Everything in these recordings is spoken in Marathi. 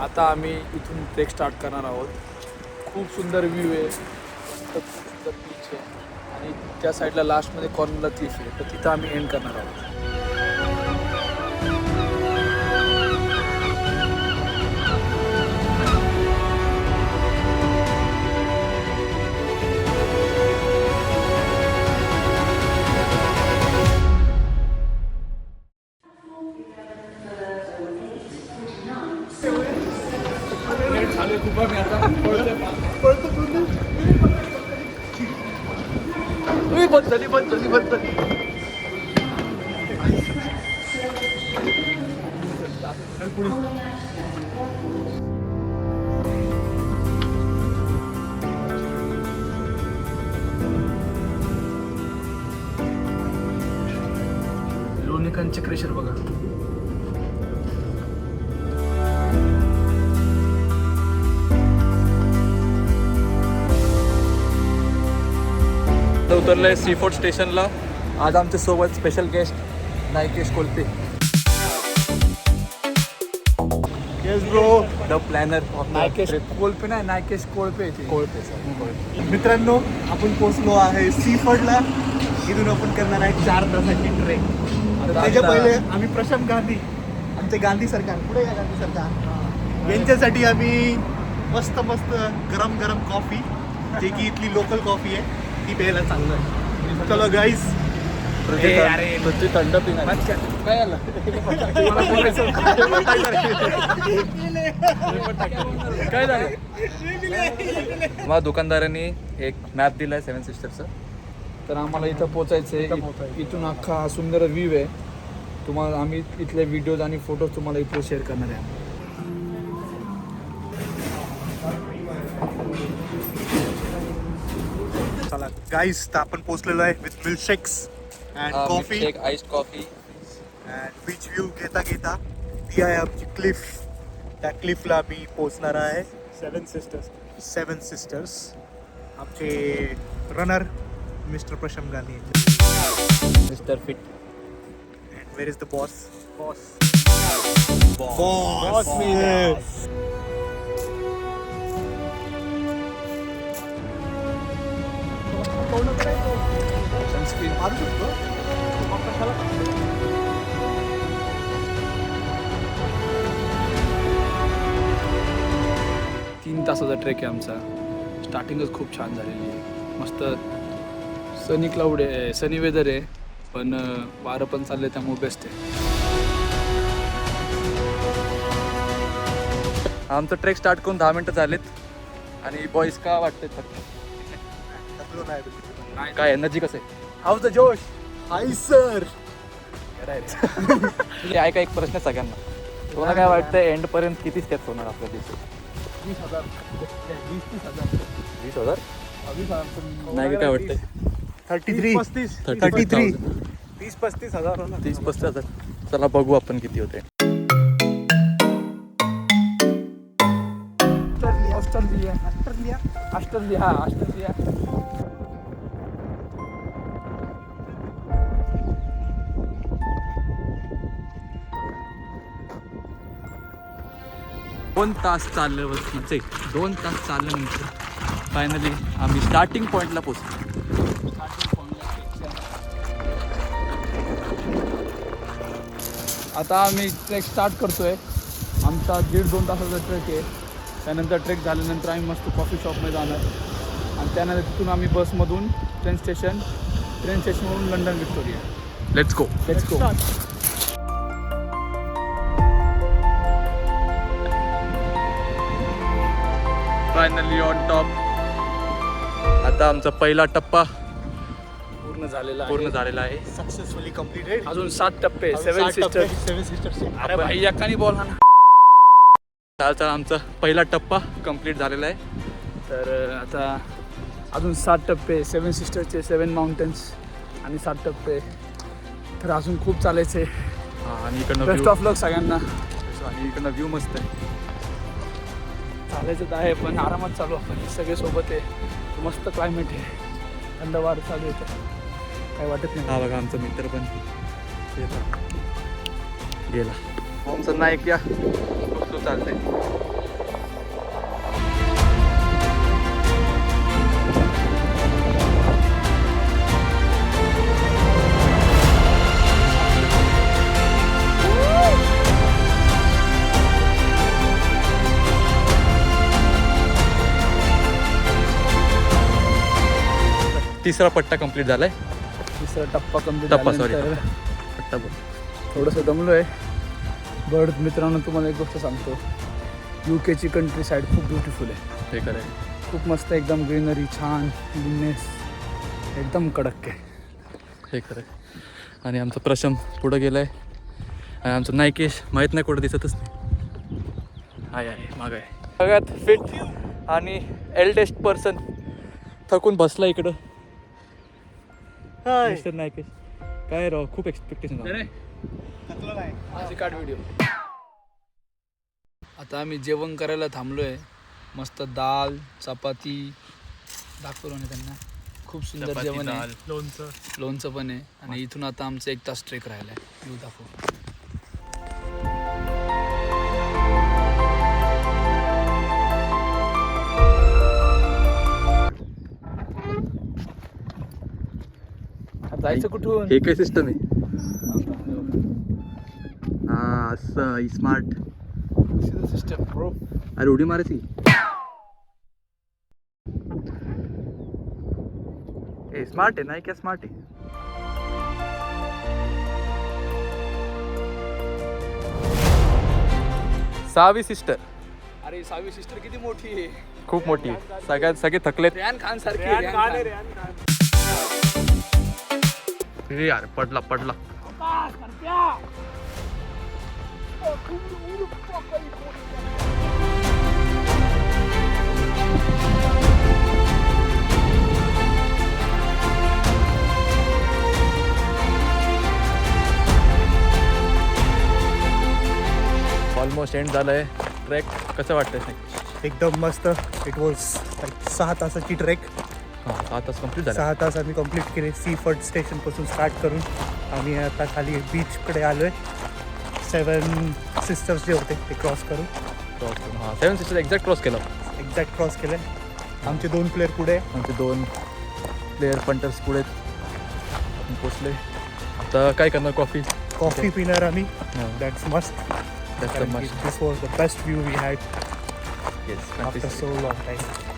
आता आम्ही इथून ट्रेक स्टार्ट करणार आहोत. खूप सुंदर व्ह्यू आहे, खूप सुंदर बीच आहे आणि त्या साईडला लास्टमध्ये कॉर्नरला क्लिफ आहे, तर तिथं आम्ही एंड करणार आहोत. लोणीकांचे क्रेशर बघा. उतरलंय सी फूड स्टेशनला. आज आमच्या सोबत special guest Naykesh Kolpe. Yes bro. The planner of Naykesh Kolpe नाही, नायकेश कोळपे. कोळपे सर. मित्रांनो, आपण पोहोचलो आहे सी फूडला. इथून आपण करणार आहे 4 तासाची ट्रेक. त्याच्या पहिले आम्ही प्रशांत गांधी, आमचे गांधी सरकार, पुढे या गांधी सरकार, यांच्यासाठी आम्ही मस्त मस्त गरम गरम कॉफी, जे की इथली लोकल कॉफी आहे, ती प्यायला चाललो आहे. चलो गाईज. थंड पिणार काय आलं. काय झालं. मला दुकानदारांनी एक मॅप दिलाय 7 सिस्टरचा. तर आम्हाला इथं पोचायचं आहे. इथून अख्खा सुंदर व्ह्यू आहे. तुम्हाला आम्ही इथले व्हिडिओज आणि फोटोज तुम्हाला इथे शेअर करणार आहे. चला गाईज, तर आपण पोहोचलेलो आहे with milkshakes and coffee iced coffee and beach view घेता घेता ती आहे आमची क्लिफ. त्या क्लिफला आम्ही पोहोचणार आहे. 7 सिस्टर्स. आमचे runner mister Prashant Gandhi. Mister fit. And where is the boss? Boss sunscreen मारू शकतो. 3 तासाचा ट्रेक आहे आमचा. स्टार्टिंगच खूप छान झालेली आहे. मस्त सनी क्लाउड आहे, सनी वेदर आहे, पण वारं पण चाललं आहे, त्यामुळे बेस्ट आहे. आमचं ट्रेक स्टार्ट करून 10 मिनटं झालेत आणि बॉईज का वाटते काय एनर्जी कसं आहे. हाऊज द जोश. Hi sir. ऐका, एक प्रश्न सगळ्यांना, तुम्हाला काय वाटतं एंड पर्यंत किती स्टेप्स होणार आपल्या दिवशी. 20,000. 20,000 नाही काय वाटतंय. 33. 30-35 हजार. 30-35 हजार. चला बघू आपण किती होते. ऑस्ट्रेलिया. 2 तास चालल्यानंतर 2 तास चालल्यानंतर फायनली आम्ही स्टार्टिंग पॉईंटला पोहोचलो. आता आम्ही ट्रेक स्टार्ट करतोय. आमचा 1.5-2 तासाचा ट्रेक आहे. त्यानंतर ट्रेक झाल्यानंतर आम्ही मस्त कॉफी शॉपमध्ये जाणार आणि त्यानंतर तिथून आम्ही बसमधून ट्रेन स्टेशनवरून London Victoria. Let's go. Finally on top. आता आमचा पहिला टप्पा पूर्ण झालेला आहे. Successfully completed. अजून 7 टप्पे. 7 सिस्टर्स. अरे भाई एकाने बोला ना. चाल आमचा पहिला टप्पा कंप्लीट झालेला आहे. तर आता अजून 7 टप्पे, 7 सिस्टरचे, 7 माउंटन्स आणि 7 टप्पे. तर अजून खूप चालायचं आहे. आणि इकडनं बेस्ट ऑफ लक सगळ्यांना. आणि इकडनं व्ह्यू मस्त आहे. चालायचं तर आहे पण आरामात चालू आपण सगळे सोबत आहे. मस्त क्लायमेट आहे, थंड वारं चालू येतं, काय वाटत नाही. हा बघा आमचा मित्र पण गेला. आमचा नायक या स्लो चालतंय. तिसरा पट्टा कंप्लीट झालाय. तिसरा टप्पा कंप्लीट टप्पा, झाल्यानंतर पट्टा बोल. थोडंसं दमलो आहे. बट मित्रांनो तुम्हाला एक गोष्ट सांगतो, UK ची कंट्री साईड खूप ब्युटिफुल आहे. हे कराय खूप मस्त, एकदम ग्रीनरी, छान क्लीननेस, एकदम कडक आहे. हे कराय. आणि आमचा प्रशम पुढं गेलाय आणि आमचं नायकेश माहीत नाही कुठं दिसतच नाही. आहे माग आहे. सगळ्यात फिट आणि एल्डेस्ट पर्सन थकून बसला इकडं. मिस्टर नायकेश काय राव, खूप एक्सपेक्टेशन काढ व्हिडिओ. आता आम्ही जेवण करायला थांबलोय. मस्त दाल चपाती दाखवलं ना त्यांना. खूप सुंदर जेवण आहे. लोणचं पण आहे. आणि इथून आता आमचं 1 तास ट्रेक राहिला आहे. व्ह्यू दाखव. जायचं कुठून? हे काय सिस्टम आहे. हा असं स्मार्ट सिस्टम प्रो. अरे उडी मारायची. ए स्मार्ट आहे नाही, क्या स्मार्ट आहे. सहावी सिस्टर. अरे 6वी सिस्टर किती मोठी आहे. खूप मोठी. सगळे थकलेत. रेहान खान सारखी. अरे यार पडला. ऑलमोस्ट एंड झालंय. ट्रेक कसं वाटतंय? एकदम मस्त. इट वॉज 6 तासाची ट्रेक. 6 तास कंप्लीट झाले. 6 तास आम्ही कंप्लीट केले. सीफर्ड स्टेशनपासून स्टार्ट करून आम्ही आता खाली बीचकडे आलो आहे. 7 सिस्टर्स जे होते ते क्रॉस करून. 7 सिस्टर एक्झॅक्ट क्रॉस केलं. एक्झॅक्ट क्रॉस केलं. आमचे 2 प्लेयर पुढे. आमचे 2 प्लेयर पंटर्स पुढे आपण पोचले. आता काय करणार? कॉफी पिणार आम्ही. That's must. Must. This was the best view we had yes. After so long time.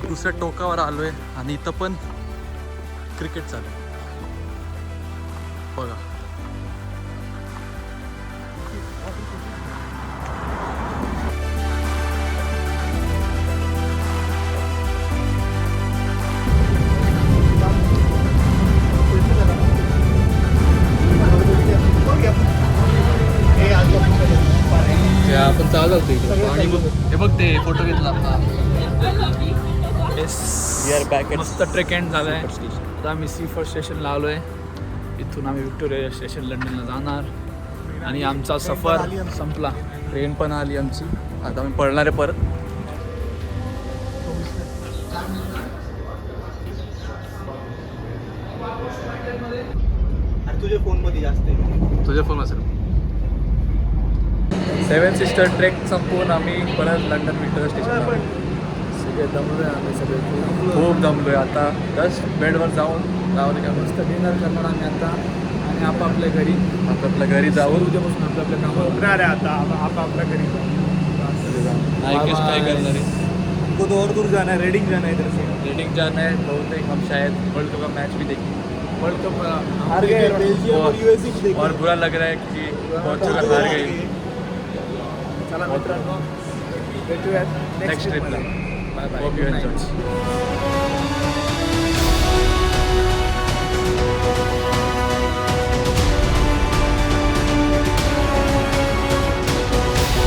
दुसऱ्या टोकावर आलो आहे आणि इथं पण क्रिकेट चालू आहे बघा. आपण चालू होतो इकडे आणि हे बघ ते फोटो घेतला आपला. मस्त ट्रेक एंड झाला आहे. आता आम्ही सीफर्ड स्टेशनला आलो आहे. इथून आम्ही व्हिक्टोरिया स्टेशन लंडनला जाणार आणि आमचा सफर संपला. ट्रेन पण आली आमची. आता आम्ही पळणार आहे परत. तुझ्या फोनमध्ये जास्त आहे. तुझ्या फोन असेल. 7 सिस्टर ट्रेक संपवून आम्ही परत लंडन व्हिक्टोरिया स्टेशन. सगळे दमलो आहे आम्ही. सगळे खूप दमलो आहे. आता जस्ट बेडवर जाऊन का मस्त डिनर करणार आम्ही आता आणि आपापल्या घरी. आपल्या घरी जाऊन उद्यापासून आपल्या कामावर उतरणार आहे. आता आपापल्या घरी काय करणार आहे. हमको तो और दूर जाना है. रेडिंग जाना है. इधर से रेडिंग जाना है. बहुतेक हम शायद वर्ल्ड कप का मैच भी देखेंगे. वर्ल्ड कप हार गए बेल्जियम और यूएसए को और देखिए. बुरा लग रहा है की पोर्तुगाल हार गई. चला मित्रांनो भेटूयात नेक्स्ट ट्रिपला. Bye bye. Hope you enjoy.